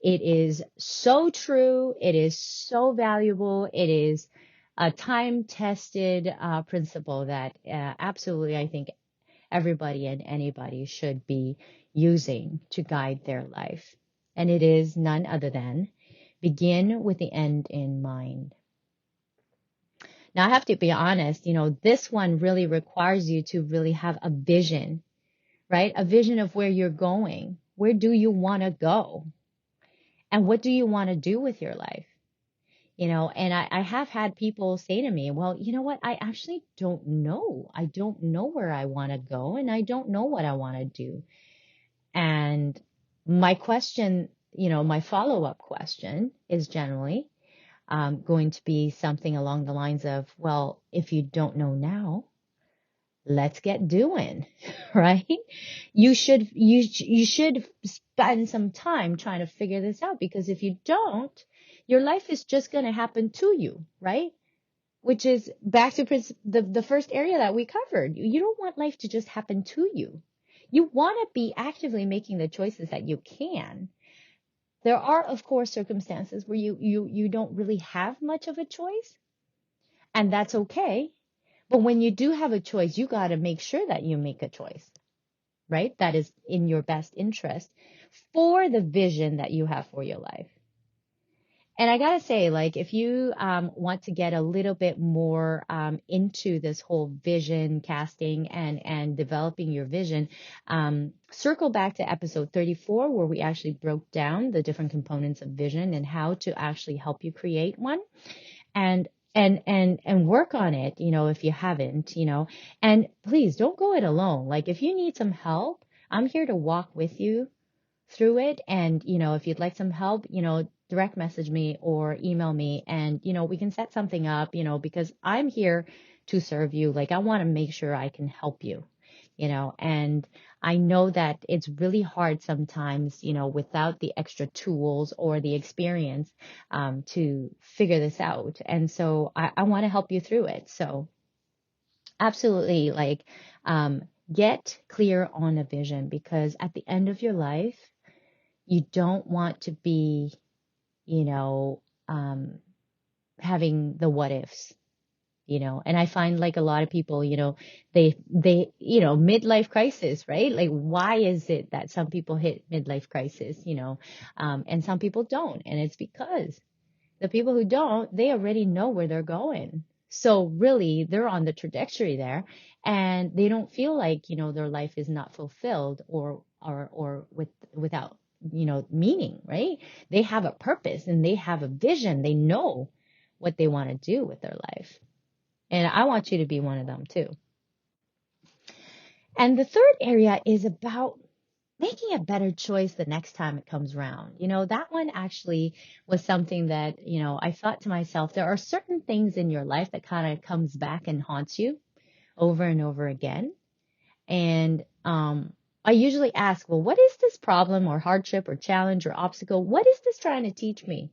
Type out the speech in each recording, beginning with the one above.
it is so true. It is so valuable. It is a time-tested principle that absolutely I think everybody and anybody should be using to guide their life. And it is none other than begin with the end in mind. Now, I have to be honest, this one really requires you to really have a vision, right? A vision of where you're going. Where do you want to go? And what do you want to do with your life? And I have had people say to me, well, you know what? I actually don't know. I don't know where I want to go, and I don't know what I want to do. And my question, my follow-up question is generally going to be something along the lines of, well, if you don't know now, let's get doing, right? You should spend some time trying to figure this out, because if you don't, your life is just going to happen to you, right? Which is back to the first area that we covered. You don't want life to just happen to you. You want to be actively making the choices that you can. There are, of course, circumstances where you don't really have much of a choice, and that's okay. But when you do have a choice, you got to make sure that you make a choice, right? That is in your best interest for the vision that you have for your life. And I gotta say, like, if you want to get a little bit more into this whole vision casting and developing your vision, circle back to episode 34, where we actually broke down the different components of vision and how to actually help you create one. And work on it, if you haven't, and please don't go it alone. Like, if you need some help, I'm here to walk with you through it. And, if you'd like some help, direct message me or email me, and, we can set something up, because I'm here to serve you. Like, I want to make sure I can help you, and I know that it's really hard sometimes, without the extra tools or the experience, to figure this out. And so I want to help you through it. So absolutely, like, get clear on a vision, because at the end of your life, you don't want to be, you know, having the what ifs, and I find, like, a lot of people, they, midlife crisis, right? Like, why is it that some people hit midlife crisis, and some people don't? And it's because the people who don't, they already know where they're going. So really, they're on the trajectory there, and they don't feel like, their life is not fulfilled or without, meaning, right? They have a purpose and they have a vision. They know what they want to do with their life. And I want you to be one of them too. And the third area is about making a better choice the next time it comes around. That one actually was something that, I thought to myself, there are certain things in your life that kind of comes back and haunts you over and over again. And I usually ask, well, what is this problem or hardship or challenge or obstacle? What is this trying to teach me?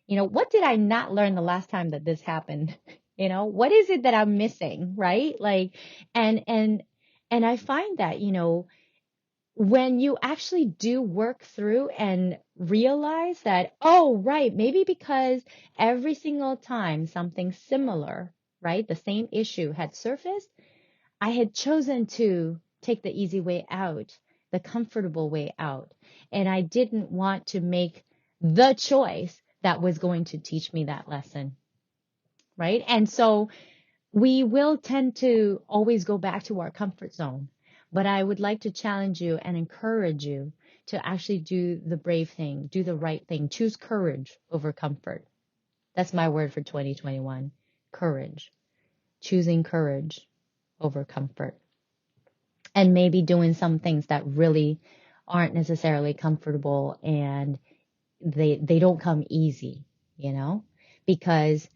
What did I not learn the last time that this happened? What is it that I'm missing, right? Like, and I find that, when you actually do work through and realize that, oh, right, maybe because every single time something similar, right, the same issue had surfaced, I had chosen to take the easy way out, the comfortable way out. And I didn't want to make the choice that was going to teach me that lesson, right? And so we will tend to always go back to our comfort zone. But I would like to challenge you and encourage you to actually do the brave thing, do the right thing, choose courage over comfort. That's my word for 2021, courage, choosing courage over comfort. And maybe doing some things that really aren't necessarily comfortable, and they don't come easy, because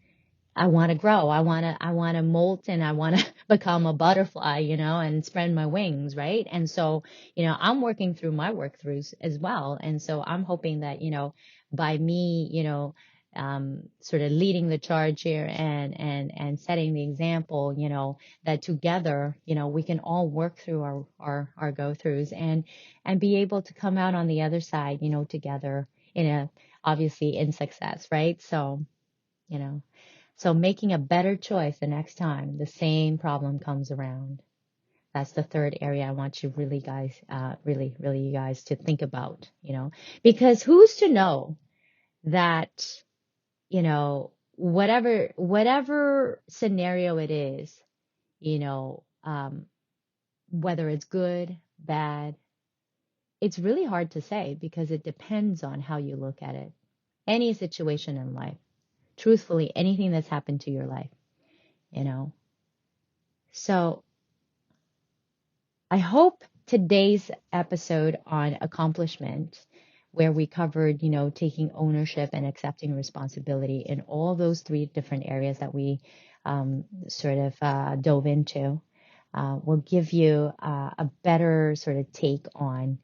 I want to grow. I want to molt, and I want to become a butterfly, and spread my wings, right? And so, I'm working through my work-throughs as well. And so I'm hoping that, by me, sort of leading the charge here and setting the example, that together, we can all work through our go-throughs and be able to come out on the other side, together obviously in success, right? So, you know, so making a better choice the next time the same problem comes around. That's the third area I want you really guys, really you guys to think about, because who's to know that, whatever scenario it is, you know, um, whether it's good, bad, it's really hard to say because it depends on how you look at it. Any situation in life, truthfully, anything that's happened to your life, you know. So I hope today's episode on accomplishment, where we covered, taking ownership and accepting responsibility in all those three different areas that we sort of dove into, will give you a better sort of take on,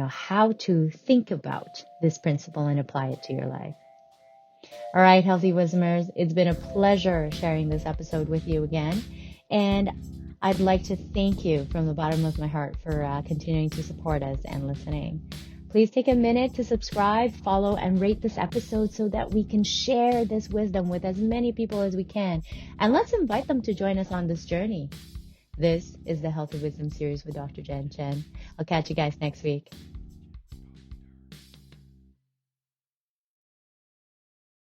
how to think about this principle and apply it to your life. All right, Healthy Wisdomers, it's been a pleasure sharing this episode with you again. And I'd like to thank you from the bottom of my heart for continuing to support us and listening. Please take a minute to subscribe, follow, and rate this episode so that we can share this wisdom with as many people as we can. And let's invite them to join us on this journey. This is the Healthy Wisdom series with Dr. Jen Chen. I'll catch you guys next week.